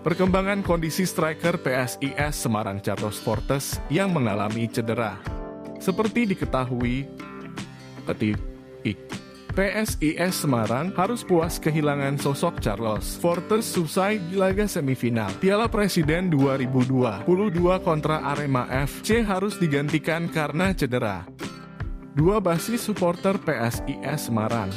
Perkembangan kondisi striker PSIS Semarang Carlos Fortes yang mengalami cedera. Seperti diketahui, PSIS Semarang harus puas kehilangan sosok Carlos Fortes usai di laga semifinal Piala Presiden 2022 kontra Arema FC harus digantikan karena cedera. Dua basis supporter PSIS Semarang,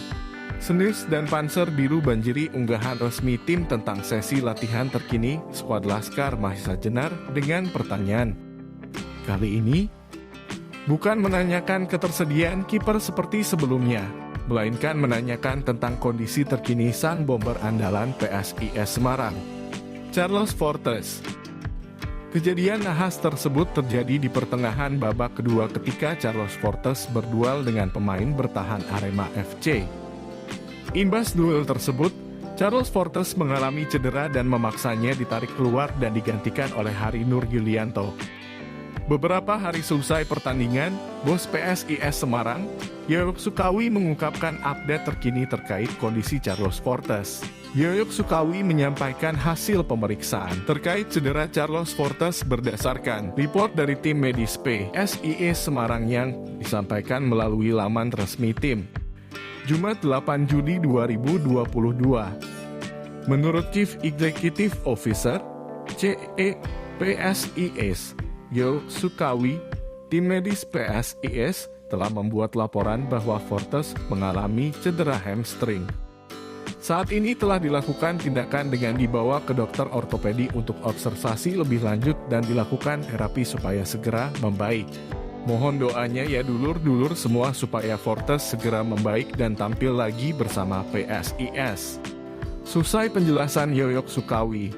Snus dan Panser Biru banjiri unggahan resmi tim tentang sesi latihan terkini skuad Laskar Mahesa Jenar dengan pertanyaan. Kali ini, bukan menanyakan ketersediaan kiper seperti sebelumnya, melainkan menanyakan tentang kondisi terkini sang bomber andalan PSIS Semarang, Carlos Fortes. Kejadian nahas tersebut terjadi di pertengahan babak kedua ketika Carlos Fortes berduel dengan pemain bertahan Arema FC. Imbas duel tersebut, Carlos Fortes mengalami cedera dan memaksanya ditarik keluar dan digantikan oleh Hari Nur Yulianto. Beberapa hari selesai pertandingan, bos PSIS Semarang, Yoyok Sukawi mengungkapkan update terkini terkait kondisi Carlos Fortes. Yoyok Sukawi menyampaikan hasil pemeriksaan terkait cedera Carlos Fortes berdasarkan report dari tim medis PSIS Semarang yang disampaikan melalui laman resmi tim. Jumat 8 Juli 2022. Menurut Chief Executive Officer, CE PSIS, Yoyok Sukawi, tim medis PSIS telah membuat laporan bahwa Fortes mengalami cedera hamstring. Saat ini telah dilakukan tindakan dengan dibawa ke dokter ortopedi untuk observasi lebih lanjut dan dilakukan terapi supaya segera membaik. Mohon doanya ya dulur-dulur semua supaya Fortes segera membaik dan tampil lagi bersama PSIS. Selesai penjelasan Yoyok Sukawi.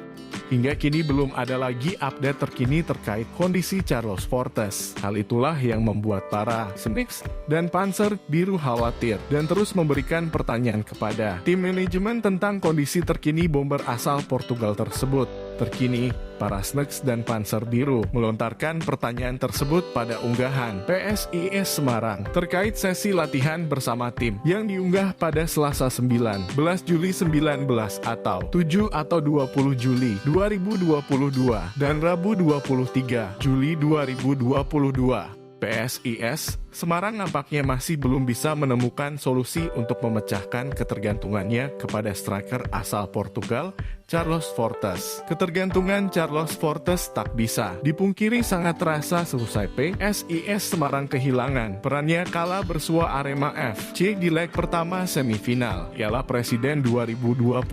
Hingga kini belum ada lagi update terkini terkait kondisi Carlos Fortes. Hal itulah yang membuat para Snix dan Panser Biru khawatir dan terus memberikan pertanyaan kepada tim manajemen tentang kondisi terkini bomber asal Portugal tersebut. Terkini, para Snix dan Panser Biru melontarkan pertanyaan tersebut pada unggahan PSIS Semarang terkait sesi latihan bersama tim yang diunggah pada Selasa 19 Juli 19 atau 7 atau 20 Juli 2022 dan Rabu 23 Juli 2022. PSIS Semarang nampaknya masih belum bisa menemukan solusi untuk memecahkan ketergantungannya kepada striker asal Portugal, Carlos Fortes. Ketergantungan Carlos Fortes tak bisa dipungkiri sangat terasa selesai PSIS Semarang kehilangan perannya kala bersua Arema FC di leg pertama semifinal Piala Presiden 2022.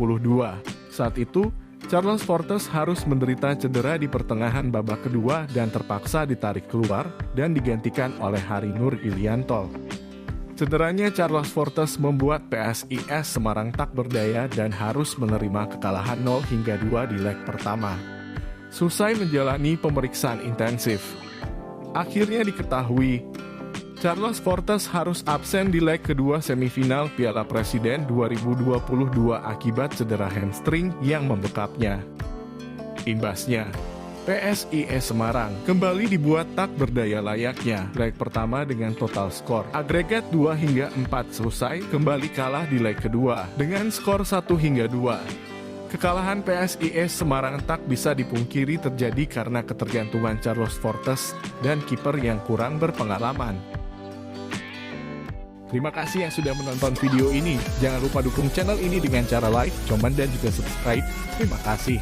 Saat itu, Carlos Fortes harus menderita cedera di pertengahan babak kedua dan terpaksa ditarik keluar dan digantikan oleh Hari Nur Yulianto. Cederanya Carlos Fortes membuat PSIS Semarang tak berdaya dan harus menerima kekalahan 0-2 di leg pertama. Selesai menjalani pemeriksaan intensif, akhirnya diketahui Carlos Fortes harus absen di leg kedua semifinal Piala Presiden 2022 akibat cedera hamstring yang membekapnya. Imbasnya, PSIS Semarang kembali dibuat tak berdaya layaknya. Leg pertama dengan total skor agregat 2-4 selesai kembali kalah di leg kedua dengan skor 1-2. Kekalahan PSIS Semarang tak bisa dipungkiri terjadi karena ketergantungan Carlos Fortes dan kiper yang kurang berpengalaman. Terima kasih yang sudah menonton video ini. Jangan lupa dukung channel ini dengan cara like, comment, dan juga subscribe. Terima kasih.